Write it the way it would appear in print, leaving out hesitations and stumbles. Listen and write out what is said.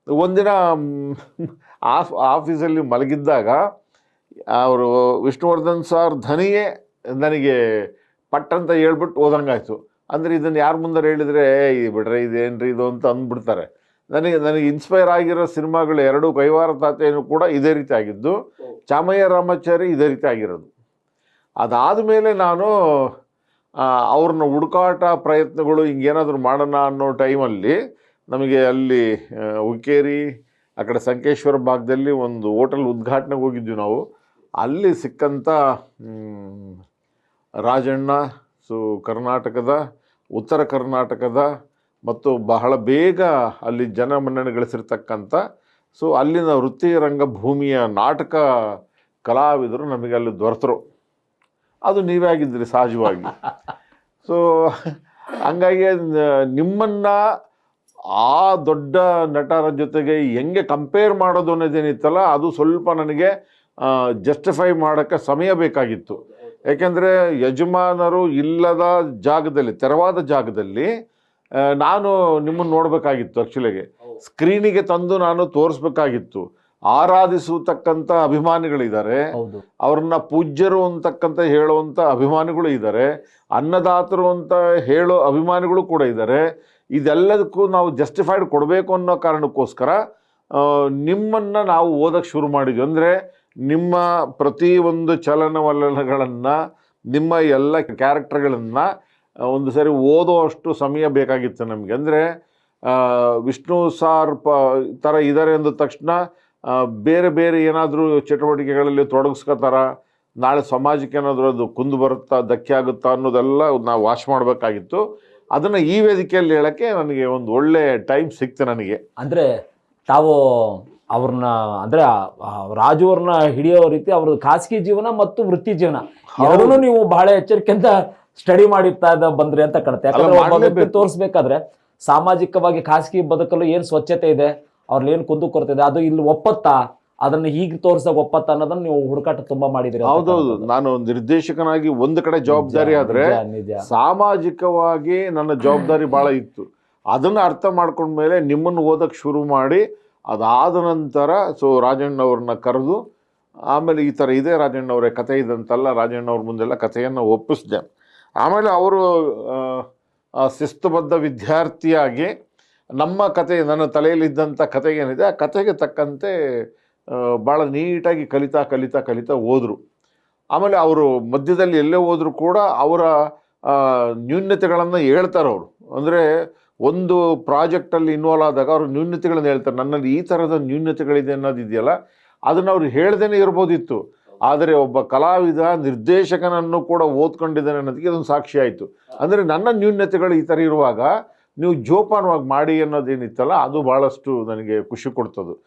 ಒಂದಿನ ಆಫೀಸಲ್ಲಿ ಮಲಗಿದ್ದಾಗ ಅವರು ವಿಷ್ಣುವರ್ಧನ್ ಸರ್ ಧನಿಯೇ ನನಗೆ ಪಟ್ಟಂತ ಹೇಳ್ಬಿಟ್ಟು ಓದಂಗಾಯ್ತು. ಅಂದರೆ ಇದನ್ನು ಯಾರ ಮುಂದೆ ಹೇಳಿದರೆ ಈ ಬಿಡ್ರೆ ಇದೇನ್ರಿ ಇದು ಅಂತ ಅಂದ್ಬಿಡ್ತಾರೆ. ನನಗೆ ಇನ್ಸ್ಪೈರ್ ಆಗಿರೋ ಸಿನಿಮಾಗಳು ಎರಡು ಕೈವಾರ ತಾತೆಯೂ ಕೂಡ ಇದೇ ರೀತಿ ಆಗಿದ್ದು, ಚಾಮಯ್ಯ ರಾಮಾಚಾರಿ ಇದೇ ರೀತಿ ಆಗಿರೋದು. ಅದಾದ ಮೇಲೆ ನಾನು ಅವ್ರನ್ನ ಹುಡುಕಾಟ ಪ್ರಯತ್ನಗಳು ಹಿಂಗೇನಾದರೂ ಮಾಡೋಣ ಅನ್ನೋ ಟೈಮಲ್ಲಿ ನಮಗೆ ಅಲ್ಲಿ ಹುಕ್ಕೇರಿ ಆ ಕಡೆ ಸಂಕೇಶ್ವರ ಭಾಗದಲ್ಲಿ ಒಂದು ಹೋಟೆಲ್ ಉದ್ಘಾಟನೆಗೆ ಹೋಗಿದ್ವಿ ನಾವು. ಅಲ್ಲಿ ಸಿಕ್ಕಂಥ ರಾಜಣ್ಣ, ಸೊ ಕರ್ನಾಟಕದ ಉತ್ತರ ಕರ್ನಾಟಕದ ಮತ್ತು ಬಹಳ ಬೇಗ ಅಲ್ಲಿ ಜನಮನ್ನಣೆ ಗಳಿಸಿರ್ತಕ್ಕಂಥ, ಸೊ ಅಲ್ಲಿನ ವೃತ್ತಿ ರಂಗಭೂಮಿಯ ನಾಟಕ ಕಲಾವಿದರು ನಮಗೆ ಅಲ್ಲಿ ದೊರೆತರು. ಅದು ನೀವೇ ಆಗಿದ್ರಿ ಸಹಜವಾಗಿ. ಸೊ ಹಂಗಾಗಿ ನಿಮ್ಮನ್ನು ಆ ದೊಡ್ಡ ನಟರ ಜೊತೆಗೆ ಹೆಂಗೆ ಕಂಪೇರ್ ಮಾಡೋದು ಅನ್ನೋದೇನಿತ್ತಲ್ಲ, ಅದು ಸ್ವಲ್ಪ ನನಗೆ ಜಸ್ಟಿಫೈ ಮಾಡೋಕ್ಕೆ ಸಮಯ ಬೇಕಾಗಿತ್ತು. ಯಾಕೆಂದರೆ ಯಜಮಾನರು ಇಲ್ಲದ ಜಾಗದಲ್ಲಿ, ತೆರವಾದ ಜಾಗದಲ್ಲಿ ನಾನು ನಿಮ್ಮನ್ನು ನೋಡಬೇಕಾಗಿತ್ತು. ಆ್ಯಕ್ಚುಲಿಗೆ ಸ್ಕ್ರೀನಿಗೆ ತಂದು ನಾನು ತೋರಿಸ್ಬೇಕಾಗಿತ್ತು. ಆರಾಧಿಸತಕ್ಕಂಥ ಅಭಿಮಾನಿಗಳಿದ್ದಾರೆ, ಅವ್ರನ್ನ ಪೂಜ್ಯರು ಅಂತಕ್ಕಂಥ ಹೇಳುವಂಥ ಅಭಿಮಾನಿಗಳು ಇದ್ದಾರೆ, ಅನ್ನದಾತರು ಅಂತ ಹೇಳೋ ಅಭಿಮಾನಿಗಳು ಕೂಡ ಇದ್ದಾರೆ. ಇದೆಲ್ಲದಕ್ಕೂ ನಾವು ಜಸ್ಟಿಫೈಡ್ ಕೊಡಬೇಕು ಅನ್ನೋ ಕಾರಣಕ್ಕೋಸ್ಕರ ನಿಮ್ಮನ್ನು ನಾವು ಓದಕ್ಕೆ ಶುರು ಮಾಡಿದ್ವಿ. ಅಂದರೆ ನಿಮ್ಮ ಪ್ರತಿಯೊಂದು ಚಲನವಲನಗಳನ್ನು, ನಿಮ್ಮ ಎಲ್ಲ ಕ್ಯಾರೆಕ್ಟರ್ಗಳನ್ನು ಒಂದು ಸರಿ ಓದೋ ಅಷ್ಟು ಸಮಯ ಬೇಕಾಗಿತ್ತು ನಮಗೆ. ಅಂದರೆ ವಿಷ್ಣು ಸಾರ್ ಥರ ಇದ್ದಾರೆ ಅಂದ ತಕ್ಷಣ ಬೇರೆ ಬೇರೆ ಏನಾದರೂ ಚಟುವಟಿಕೆಗಳಲ್ಲಿ ತೊಡಗಿಸ್ಕೋತಾರ, ನಾಳೆ ಸಮಾಜಕ್ಕೆ ಏನಾದರೂ ಅದು ಕುಂದು ಬರುತ್ತಾ, ಧಕ್ಕೆ ಆಗುತ್ತಾ ಅನ್ನೋದೆಲ್ಲ ನಾವು ವಾಚ್ ಮಾಡಬೇಕಾಗಿತ್ತು. ಅದನ್ನು ಈ ವೇದಿಕೆಯಲ್ಲಿ ಹೇಳೋಕ್ಕೆ ನನಗೆ ಒಂದು ಒಳ್ಳೆ ಟೈಮ್ ಸಿಕ್ತು ನನಗೆ. ಅಂದರೆ ತಾವು ಅವ್ರನ್ನ, ಅಂದರೆ ರಾಜು ಅವ್ರನ್ನ ಹಿಡಿಯೋ ರೀತಿ ಅವ್ರದ್ದು ಖಾಸಗಿ ಜೀವನ ಮತ್ತು ವೃತ್ತಿ ಜೀವನ ಎರಡೂ ನೀವು ಬಹಳ ಎಚ್ಚರಿಕೆಯಿಂದ ಸ್ಟಡಿ ಮಾಡಿರ್ತಾ ಬಂದ್ರಿ ಅಂತ ಕಾಣುತ್ತೆ. ಯಾಕಂದ್ರೆ ತೋರಿಸ್ಬೇಕಾದ್ರೆ ಸಾಮಾಜಿಕವಾಗಿ ಖಾಸಗಿ ಬದುಕಲು ಏನು ಸ್ವಚ್ಛತೆ ಇದೆ, ಅವ್ರಲ್ಲಿ ಏನು ಕುಂದು ಕೊರತೆ ಅದು ಇಲ್ಲಿ ಒಪ್ಪತ್ತಾ, ಅದನ್ನ ಹೀಗೆ ತೋರಿಸಾಗ ಒಪ್ಪತ್ತ ಅನ್ನೋದನ್ನ ನೀವು ಹುಡುಕಾಟ ತುಂಬಾ ಮಾಡಿದಿರಿ. ಹೌದೌದು. ನಾನು ನಿರ್ದೇಶಕನಾಗಿ ಒಂದು ಕಡೆ ಜವಾಬ್ದಾರಿ ಆದ್ರೆ ಸಾಮಾಜಿಕವಾಗಿ ನನ್ನ ಜವಾಬ್ದಾರಿ ಬಹಳ ಇತ್ತು. ಅದನ್ನ ಅರ್ಥ ಮಾಡ್ಕೊಂಡ್ಮೇಲೆ ನಿಮ್ಮನ್ನು ಓದಕ್ಕೆ ಶುರು ಮಾಡಿ, ಅದಾದ ನಂತರ ಸೊ ರಾಜಣ್ಣವ್ರನ್ನ ಕರೆದು, ಆಮೇಲೆ ಈ ಥರ ಇದೆ ರಾಜಣ್ಣವರೇ ಕತೆ ಇದಂತಲ್ಲ, ರಾಜಣ್ಣವ್ರ ಮುಂದೆಲ್ಲ ಕಥೆಯನ್ನು ಒಪ್ಪಿಸಿದೆ. ಆಮೇಲೆ ಅವರು ಶಿಸ್ತುಬದ್ಧ ವಿದ್ಯಾರ್ಥಿಯಾಗಿ ನಮ್ಮ ಕತೆ, ನನ್ನ ತಲೆಯಲ್ಲಿದ್ದಂಥ ಕತೆಗೇನಿದೆ ಆ ಕತೆಗೆ ತಕ್ಕಂತೆ ಭಾಳ ನೀಟಾಗಿ ಕಲಿತಾ ಹೋದರು. ಆಮೇಲೆ ಅವರು ಮಧ್ಯದಲ್ಲಿ ಎಲ್ಲೇ ಹೋದರೂ ಕೂಡ ಅವರ ನ್ಯೂನ್ಯತೆಗಳನ್ನು ಹೇಳ್ತಾರೆ ಅವರು. ಅಂದರೆ ಒಂದು ಪ್ರಾಜೆಕ್ಟಲ್ಲಿ ಇನ್ವಾಲ್ವ್ ಆದಾಗ ಅವರು ನ್ಯೂನ್ಯತೆಗಳನ್ನು ಹೇಳ್ತಾರೆ. ನನ್ನಲ್ಲಿ ಈ ಥರದ ನ್ಯೂನ್ಯತೆಗಳಿದೆ ಅನ್ನೋದಿದೆಯಲ್ಲ, ಅದನ್ನು ಅವ್ರು ಹೇಳ್ದೇ ಇರ್ಬೋದಿತ್ತು. ಆದರೆ ಒಬ್ಬ ಕಲಾವಿದ ನಿರ್ದೇಶಕನನ್ನು ಕೂಡ ಓದ್ಕೊಂಡಿದ್ದಾನೆ ಅನ್ನೋದಕ್ಕೆ ಅದೊಂದು ಸಾಕ್ಷಿ ಆಯಿತು. ಅಂದರೆ ನನ್ನ ನ್ಯೂನ್ಯತೆಗಳು ಈ ಥರ ಇರುವಾಗ ನೀವು ಜೋಪಾನವಾಗಿ ಮಾಡಿ ಅನ್ನೋದೇನಿತ್ತಲ್ಲ, ಅದು ಭಾಳಷ್ಟು ನನಗೆ ಖುಷಿ ಕೊಡ್ತದೆ.